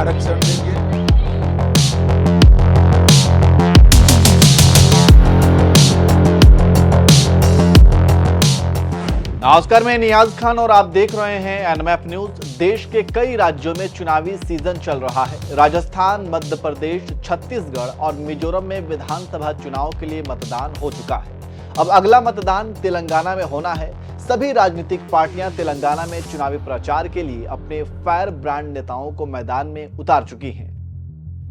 आरक्षण देंगे। नमस्कार, मैं नियाज खान और आप देख रहे हैं एनएमएफ न्यूज। देश के कई राज्यों में चुनावी सीजन चल रहा है। राजस्थान, मध्य प्रदेश, छत्तीसगढ़ और मिजोरम में विधानसभा चुनाव के लिए मतदान हो चुका है। अब अगला मतदान तेलंगाना में होना है। सभी राजनीतिक पार्टियां तेलंगाना में चुनावी प्रचार के लिए अपने फायर ब्रांड नेताओं को मैदान में उतार चुकी हैं।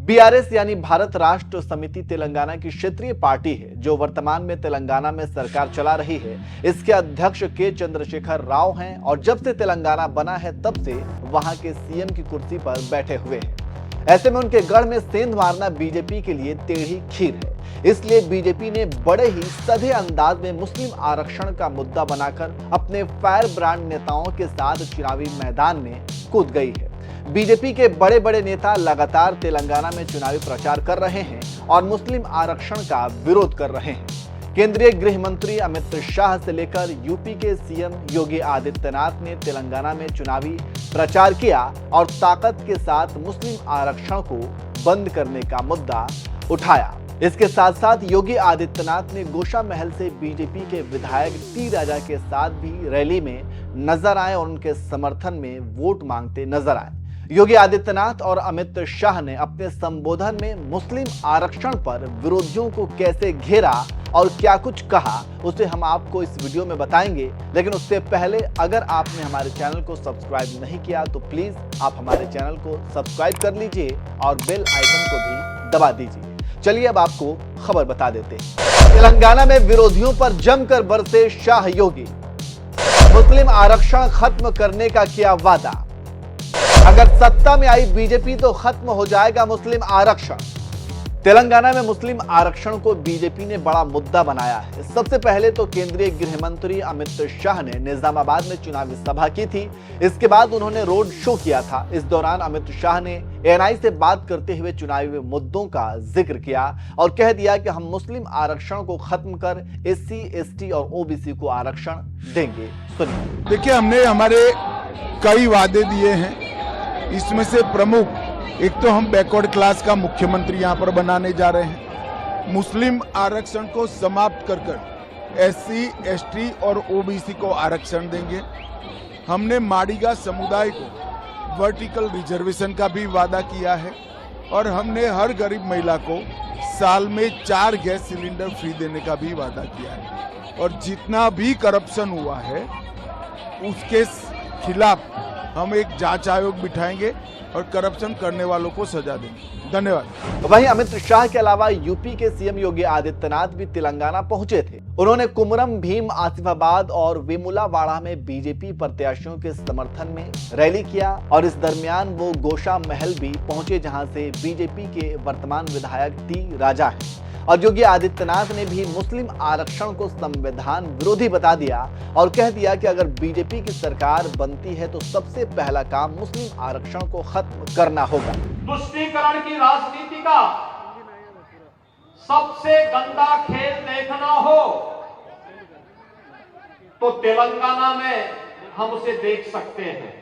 बीआरएस यानी भारत राष्ट्र समिति तेलंगाना की क्षेत्रीय पार्टी है जो वर्तमान में तेलंगाना में सरकार चला रही है। इसके अध्यक्ष के चंद्रशेखर राव हैं और जब से तेलंगाना बना है तब से वहां के सीएम की कुर्सी पर बैठे हुए हैं। ऐसे में उनके गढ़ में सेंध मारना बीजेपी के लिए टेढ़ी खीर है। इसलिए बीजेपी ने बड़े ही सधे अंदाज में मुस्लिम आरक्षण का मुद्दा बनाकर अपने फायर ब्रांड नेताओं के साथ चुनावी मैदान में कूद गई है। बीजेपी के बड़े बड़े नेता लगातार तेलंगाना में चुनावी प्रचार कर रहे हैं और मुस्लिम आरक्षण का विरोध कर रहे हैं। केंद्रीय गृह मंत्री अमित शाह से लेकर यूपी के सीएम योगी आदित्यनाथ ने तेलंगाना में चुनावी प्रचार किया और ताकत के साथ मुस्लिम आरक्षण को बंद करने का मुद्दा उठाया। इसके साथ साथ योगी आदित्यनाथ ने गोशा महल से बीजेपी के विधायक टी राजा के साथ भी रैली में नजर आए और उनके समर्थन में वोट मांगते नजर आए। योगी आदित्यनाथ और अमित शाह ने अपने संबोधन में मुस्लिम आरक्षण पर विरोधियों को कैसे घेरा और क्या कुछ कहा उसे हम आपको इस वीडियो में बताएंगे। लेकिन उससे पहले अगर आपने हमारे चैनल को सब्सक्राइब नहीं किया तो प्लीज आप हमारे चैनल को सब्सक्राइब कर लीजिए और बेल आइकन को भी दबा दीजिए। चलिए अब आपको खबर बता देते हैं। तेलंगाना में विरोधियों पर जमकर बरसे शाह योगी। मुस्लिम आरक्षण खत्म करने का किया वादा। अगर सत्ता में आई बीजेपी तो खत्म हो जाएगा मुस्लिम आरक्षण। तेलंगाना में मुस्लिम आरक्षण को बीजेपी ने बड़ा मुद्दा बनाया है। सबसे पहले तो केंद्रीय गृह मंत्री अमित शाह ने निजामाबाद में चुनावी सभा की थी। इसके बाद उन्होंने रोड शो किया था। इस दौरान अमित शाह ने एएनआई से बात करते हुए चुनावी मुद्दों का जिक्र किया और कह दिया कि हम मुस्लिम आरक्षण को खत्म कर एससी, एसटी और ओबीसी को आरक्षण देंगे। सुनिए। देखिए, हमने हमारे कई वादे दिए हैं। इसमें से प्रमुख एक तो हम बैकवर्ड क्लास का मुख्यमंत्री यहाँ पर बनाने जा रहे हैं। मुस्लिम आरक्षण को समाप्त कर एससी, एसटी और ओबीसी को आरक्षण देंगे। हमने माड़ीगा समुदाय को वर्टिकल रिजर्वेशन का भी वादा किया है और हमने हर गरीब महिला को साल में 4 गैस सिलेंडर फ्री देने का भी वादा किया है। और जितना भी करप्शन हुआ है उसके खिलाफ हम एक जांच आयोग बिठाएंगे और करप्शन करने वालों को सजा देंगे। धन्यवाद। वहीं अमित शाह के अलावा यूपी के सीएम योगी आदित्यनाथ भी तेलंगाना पहुंचे थे। उन्होंने कुमरम भीम, आसिफाबाद और वेमुलावाड़ा में बीजेपी प्रत्याशियों के समर्थन में रैली किया और इस दरमियान वो गोशा महल भी पहुंचे जहां से बीजेपी के वर्तमान विधायक टी राजा हैं। और योगी आदित्यनाथ ने भी मुस्लिम आरक्षण को संविधान विरोधी बता दिया और कह दिया कि अगर बीजेपी की सरकार बनती है तो सबसे पहला काम मुस्लिम आरक्षण को खत्म करना होगा। तुष्टीकरण की राजनीति का सबसे गंदा खेल देखना हो तो तेलंगाना में हम उसे देख सकते हैं।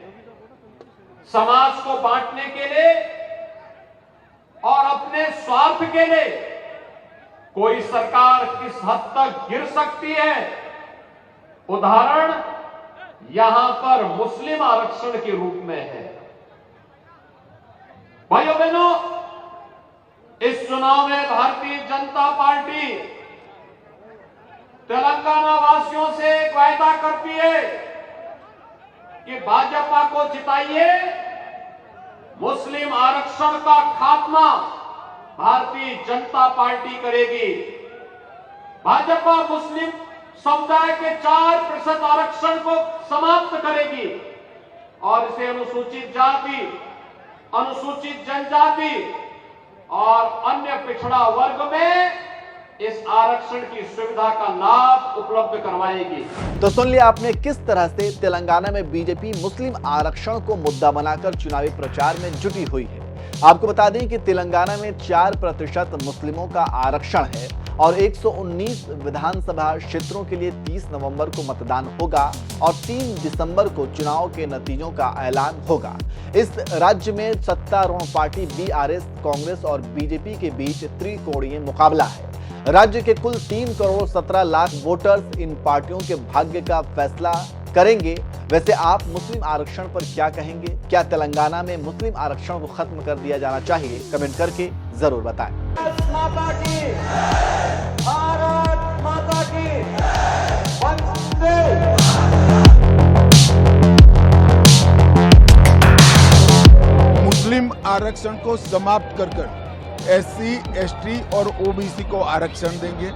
समाज को बांटने के लिए और अपने स्वार्थ के लिए कोई सरकार किस हद तक गिर सकती है, उदाहरण यहां पर मुस्लिम आरक्षण के रूप में है। भाइयों बहनों, इस चुनाव में भारतीय जनता पार्टी तेलंगाना वासियों से एक वायदा करती है कि भाजपा को जिताइए, मुस्लिम आरक्षण का खात्मा भारतीय जनता पार्टी करेगी। भाजपा मुस्लिम समुदाय के 4% आरक्षण को समाप्त करेगी और इसे अनुसूचित जाति, अनुसूचित जनजाति और अन्य पिछड़ा वर्ग में इस आरक्षण की सुविधा का लाभ उपलब्ध करवाएगी। तो सुन लिया आपने किस तरह से तेलंगाना में बीजेपी मुस्लिम आरक्षण को मुद्दा बनाकर चुनावी प्रचार में जुटी हुई है। आपको बता दें कि तेलंगाना में 4% मुस्लिमों का आरक्षण है और 119 विधानसभा क्षेत्रों के लिए 30 नवंबर को मतदान होगा और 3 दिसंबर को चुनाव के नतीजों का ऐलान होगा। इस राज्य में सत्तारूढ़ पार्टी बीआरएस, कांग्रेस और बीजेपी के बीच त्रिकोणीय मुकाबला है। राज्य के कुल 3 करोड़ 17 लाख वोटर्स इन पार्टियों के भाग्य का फैसला करेंगे। वैसे आप मुस्लिम आरक्षण पर क्या कहेंगे? क्या तेलंगाना में मुस्लिम आरक्षण को खत्म कर दिया जाना चाहिए? कमेंट करके जरूर बताएं। भारत माता की वंदे। मुस्लिम आरक्षण को समाप्त कर एससी, एसटी और ओबीसी को आरक्षण देंगे।